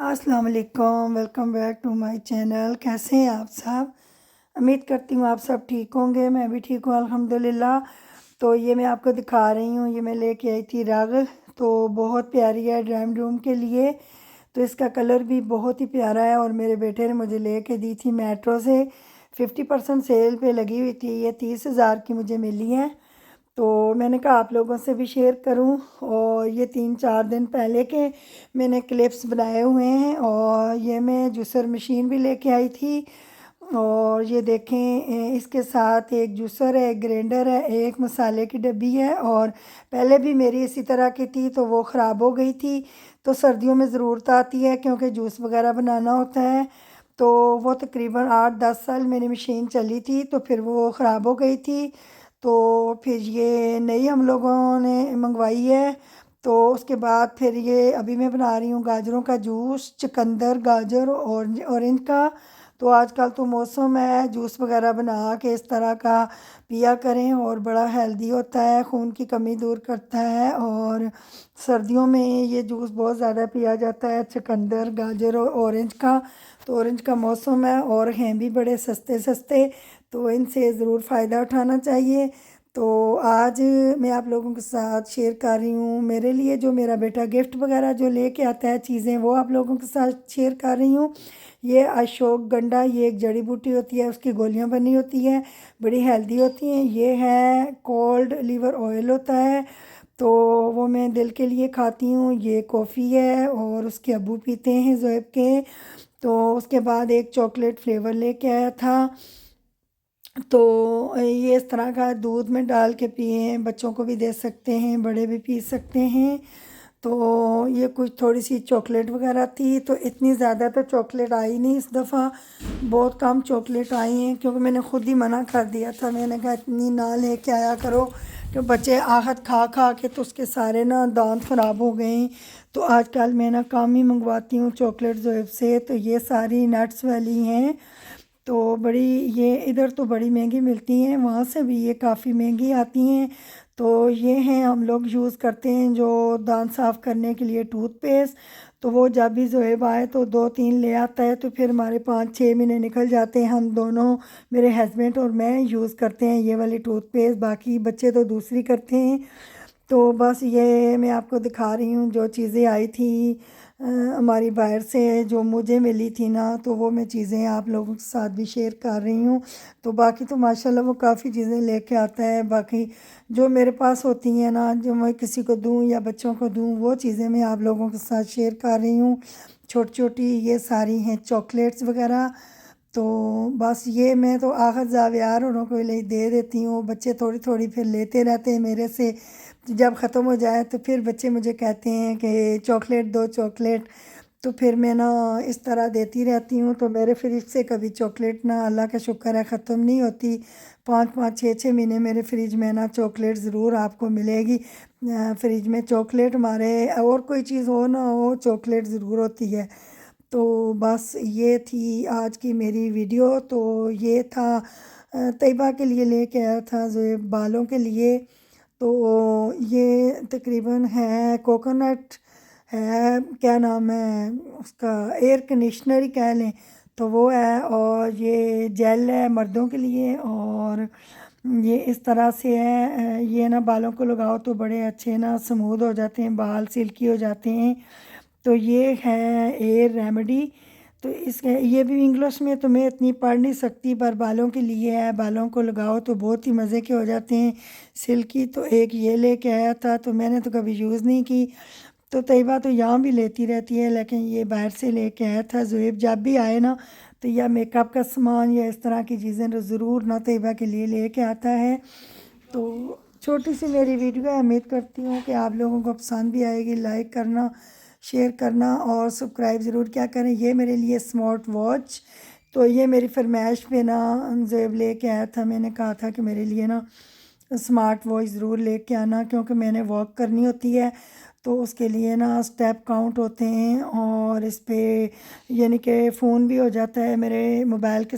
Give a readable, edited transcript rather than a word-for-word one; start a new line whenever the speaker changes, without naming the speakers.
अस्सलाम वालेकुम, welcome back to my channel. कैसे हैं आप सब? उम्मीद करती हूँ आप सब ठीक होंगे। मैं भी ठीक हूँ अल्हम्दुलिल्लाह। तो ये मैं आपको दिखा रही हूँ, ये मैं लेके आई थी रग। तो बहुत प्यारी है ड्राइंग रूम के लिए। तो इसका कलर भी बहुत ही प्यारा है और मेरे बेटे ने मुझे लेके दी थी मेट्रो से। 50% सेल पे लगी हुई थी, ये 30,000 की मुझे मिली है। तो मैंने कहा आप लोगों से भी शेयर करूं। और ये 3-4 दिन पहले के मैंने क्लिप्स बनाए हुए हैं। और ये मैं जूसर मशीन भी लेके आई थी। और ये देखें, इसके साथ एक जूसर है, एक ग्राइंडर है, एक मसाले की डब्बी है। और पहले भी मेरी इसी तरह की थी तो वो ख़राब हो गई थी। तो सर्दियों में ज़रूरत आती है क्योंकि जूस वगैरह बनाना होता है। तो वो तकरीबन 8-10 साल मेरी मशीन चली थी, तो फिर वो ख़राब हो गई थी। तो फिर ये नई हम लोगों ने मंगवाई है। तो उसके बाद फिर ये अभी मैं बना रही हूँ गाजरों का जूस, चुकंदर, गाजर और ऑरेंज का। तो आजकल तो मौसम है, जूस वगैरह बना के इस तरह का पिया करें और बड़ा हेल्दी होता है, खून की कमी दूर करता है। और सर्दियों में ये जूस बहुत ज़्यादा पिया जाता है, चुकंदर, गाजर और ऑरेंज का। तो ऑरेंज का मौसम है और हैं भी बड़े सस्ते सस्ते, तो इनसे ज़रूर फ़ायदा उठाना चाहिए। तो आज मैं आप लोगों के साथ शेयर कर रही हूँ, मेरे लिए जो मेरा बेटा गिफ्ट वगैरह जो लेके आता है चीज़ें, वो आप लोगों के साथ शेयर कर रही हूँ। ये अशोकगंधा, ये एक जड़ी बूटी होती है, उसकी गोलियां बनी होती हैं, बड़ी हेल्दी होती हैं। ये है कोल्ड लीवर ऑयल होता है, तो वो मैं दिल के लिए खाती हूँ। ये कॉफ़ी है और उसके अब्बू पीते हैं ज़ोएब के। तो उसके बाद एक चॉकलेट फ्लेवर लेके आया था। तो ये इस तरह का दूध में डाल के पिए, बच्चों को भी दे सकते हैं, बड़े भी पी सकते हैं। तो ये कुछ थोड़ी सी चॉकलेट वगैरह थी, तो इतनी ज़्यादा तो चॉकलेट आई नहीं इस दफ़ा, बहुत कम चॉकलेट आई हैं क्योंकि मैंने खुद ही मना कर दिया था। मैंने कहा इतनी ना लेके आया करो, कि बच्चे आहत खा खा के तो उसके सारे ना दांत ख़राब हो गए हैं। तो आजकल मैं ना कम ही मंगवाती हूँ चॉकलेट ज़ोएब से। तो ये सारी नट्स वाली हैं। तो बड़ी, ये इधर तो बड़ी महंगी मिलती हैं, वहाँ से भी ये काफ़ी महंगी आती हैं। तो ये हैं, हम लोग यूज़ करते हैं जो दांत साफ़ करने के लिए टूथपेस्ट। तो वो जब भी ज़ोएब आए तो 2-3 ले आता है, तो फिर हमारे 5-6 महीने निकल जाते हैं। हम दोनों, मेरे हस्बैंड और मैं, यूज़ करते हैं ये वाली टूथपेस्ट, बाकी बच्चे तो दूसरी करते हैं। तो बस ये मैं आपको दिखा रही हूँ जो चीज़ें आई थी हमारी बाहर से, जो मुझे मिली थी ना, तो वो मैं चीज़ें आप लोगों के साथ भी शेयर कर रही हूँ। तो बाकी तो माशाल्लाह वो काफ़ी चीज़ें लेके आता है। बाकी जो मेरे पास होती हैं ना, जो मैं किसी को दूँ या बच्चों को दूँ, वो चीज़ें मैं आप लोगों के साथ शेयर कर रही हूँ। छोटी छोटी ये सारी हैं चॉकलेट्स वगैरह। तो बस ये मैं तो आखिर ज़ावियार उन्हों को ले दे देती हूँ, बच्चे थोड़ी थोड़ी फिर लेते रहते हैं मेरे से। जब ख़त्म हो जाए तो फिर बच्चे मुझे कहते हैं कि चॉकलेट दो, चॉकलेट। तो फिर मैं ना इस तरह देती रहती हूँ। तो मेरे फ्रिज से कभी चॉकलेट ना, अल्लाह का शुक्र है, ख़त्म नहीं होती। 5-5 6-6 महीने मेरे फ्रिज में ना चॉकलेट ज़रूर आपको मिलेगी। फ्रिज में चॉकलेट, हमारे और कोई चीज़ हो ना हो, चॉकलेट ज़रूर होती है। तो बस ये थी आज की मेरी वीडियो। तो ये था तैयबा के लिए लेके आया था, जो बालों के लिए। तो ये तकरीबन है कोकोनट है, क्या नाम है उसका, एयर कंडीशनर ही कह लें। तो वो है, और ये जेल है मर्दों के लिए। और ये इस तरह से है, ये ना बालों को लगाओ तो बड़े अच्छे ना स्मूथ हो जाते हैं, बाल सिल्की हो जाते हैं। तो ये है एयर रेमेडी। तो इसके ये भी इंग्लिश में तो मैं इतनी पढ़ नहीं सकती, पर बालों के लिए है, बालों को लगाओ तो बहुत ही मज़े के हो जाते हैं, सिल्की। तो एक ये लेके आया था, तो मैंने तो कभी यूज़ नहीं की। तो तैयबा तो यहाँ भी लेती रहती है, लेकिन ये बाहर से लेके आया था ज़ुएब। जब भी आए ना, तो या मेकअप का सामान या इस तरह की चीज़ें तो ज़रूर ना तैयबा के लिए लेके आता है। तो छोटी सी मेरी वीडियो है, उम्मीद करती हूँ कि आप लोगों को पसंद भी आएगी। लाइक करना, शेयर करना और सब्सक्राइब ज़रूर क्या करें। ये मेरे लिए स्मार्ट वॉच, तो ये मेरी फरमाइश पे ना ज़ेब लेके आया था। मैंने कहा था कि मेरे लिए ना स्मार्ट वॉच ज़रूर लेके आना, क्योंकि मैंने वॉक करनी होती है। तो उसके लिए ना स्टेप काउंट होते हैं, और इस पे यानी कि फ़ोन भी हो जाता है मेरे मोबाइल के